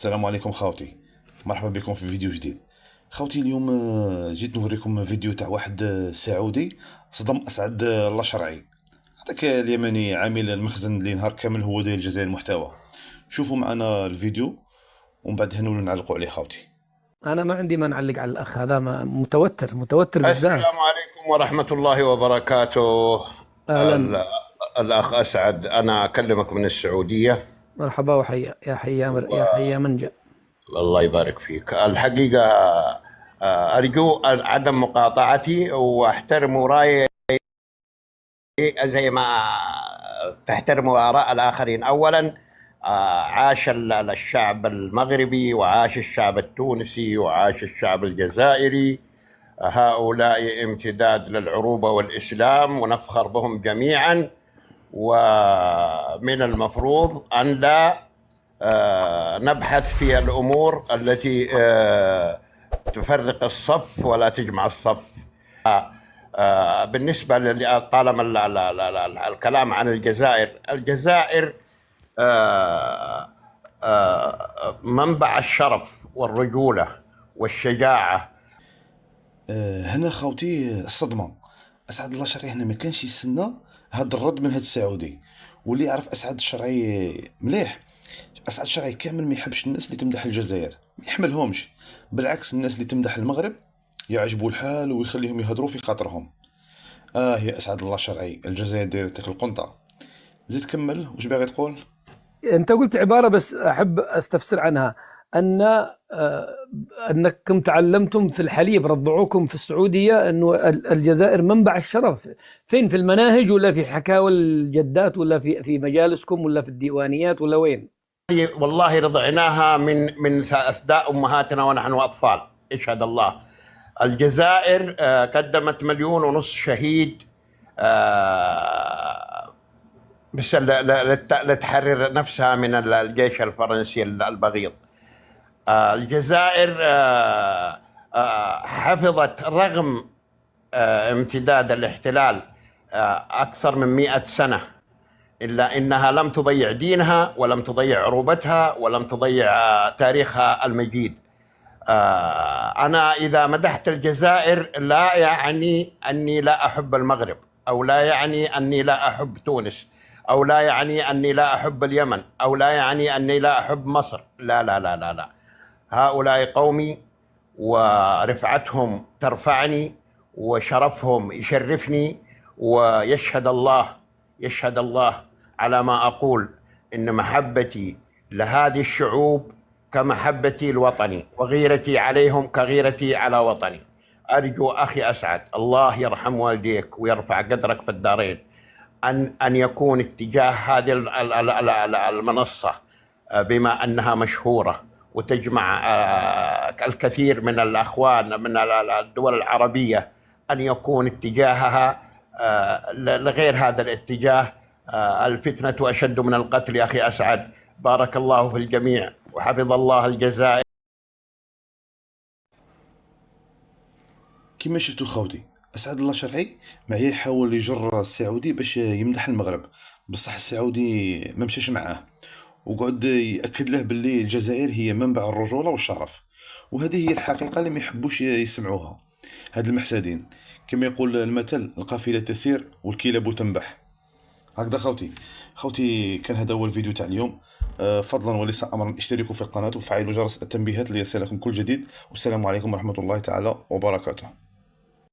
السلام عليكم خاوتي. مرحبا بكم في فيديو جديد. خاوتي اليوم جيت نوريكم فيديو تاع واحد سعودي صدم اسعد الله شرعي. هذاك اليمني عامل المخزن اللي نهار كامل هو داير الجزائر المحتوى. شوفوا معنا الفيديو ومن بعد هنولوا نعلقوا عليه خاوتي. انا ما عندي ما نعلق على الاخ هذا، متوتر السلام بزاف. عليكم ورحمة الله وبركاته. اهلا. ال- الأخ أسعد، أنا أكلمك من السعودية. مرحبا وحيا يا حيا يا حيا من جاء. والله يبارك فيك. الحقيقة أرجو عدم مقاطعتي، وأحترم رأيي زي ما تحترم آراء الآخرين. أولا، عاش الشعب المغربي، وعاش الشعب التونسي، وعاش الشعب الجزائري. هؤلاء امتداد للعروبة والإسلام، ونفخر بهم جميعا. ومن المفروض أن لا نبحث في الأمور التي تفرق الصف ولا تجمع الصف. بالنسبة طالما الكلام عن الجزائر منبع الشرف والرجولة والشجاعة. هنا خاوتي الصدمة. اسعد الله شرعي هنا ما كانش يستنى هاد الرد من هاد السعودي، واللي يعرف اسعد الشرعي مليح. اسعد الشرعي كامل ما يحبش الناس اللي تمدح الجزائر، ما يحملهمش. بالعكس الناس اللي تمدح المغرب يعجبوا الحال ويخليهم يهضروا في خاطرهم. يا اسعد الله شرعي، الجزائر دايرتك القنطة. زيد كمل، واش باغي تقول؟ انت قلت عبارة بس احب استفسر عنها، ان انكم تعلمتم في الحليب، رضعوكم في السعودية انه الجزائر منبع الشرف. فين؟ في المناهج ولا في حكاوي الجدات ولا في مجالسكم ولا في الديوانيات ولا وين؟ والله رضعناها من أثداء أمهاتنا ونحن أطفال، اشهد الله. الجزائر قدمت 1.5 شهيد بس لتحرر نفسها من الجيش الفرنسي البغيض. الجزائر حفظت رغم امتداد الاحتلال أكثر من 100 سنة، إلا إنها لم تضيع دينها، ولم تضيع عروبتها، ولم تضيع تاريخها المجيد. أنا إذا مدحت الجزائر لا يعني أني لا أحب المغرب، أو لا يعني أني لا أحب تونس، أو لا يعني أني لا أحب اليمن، أو لا يعني أني لا أحب مصر. لا لا لا لا لا، هؤلاء قومي، ورفعتهم ترفعني، وشرفهم يشرفني. ويشهد الله، يشهد الله على ما أقول، إن محبتي لهذه الشعوب كمحبتي لوطني، وغيرتي عليهم كغيرتي على وطني. أرجو أخي أسعد، الله يرحم والديك ويرفع قدرك في الدارين، أن يكون اتجاه هذه المنصة، بما أنها مشهورة وتجمع الكثير من الأخوان من الدول العربية، أن يكون اتجاهها لغير هذا الاتجاه. الفتنة أشد من القتل يا أخي أسعد. بارك الله في الجميع، وحفظ الله الجزائر. كما شفتوا خاوتي، اسعد الله شرعي معايا يحاول يجر السعودي باش يمدح المغرب، بصح السعودي ما مشاش معاه، وقعد ياكد له باللي الجزائر هي منبع الرجوله والشرف. وهذه هي الحقيقه اللي ما يحبوش يسمعوها هاد المحسدين. كما يقول المثل، القافله تسير والكلاب تنبح. هكذا خوتي كان هذا هو الفيديو تاع اليوم. فضلا وليس امرا اشتركوا في القناه وفعلوا جرس التنبيهات ليصلكم كل جديد. والسلام عليكم ورحمه الله تعالى وبركاته.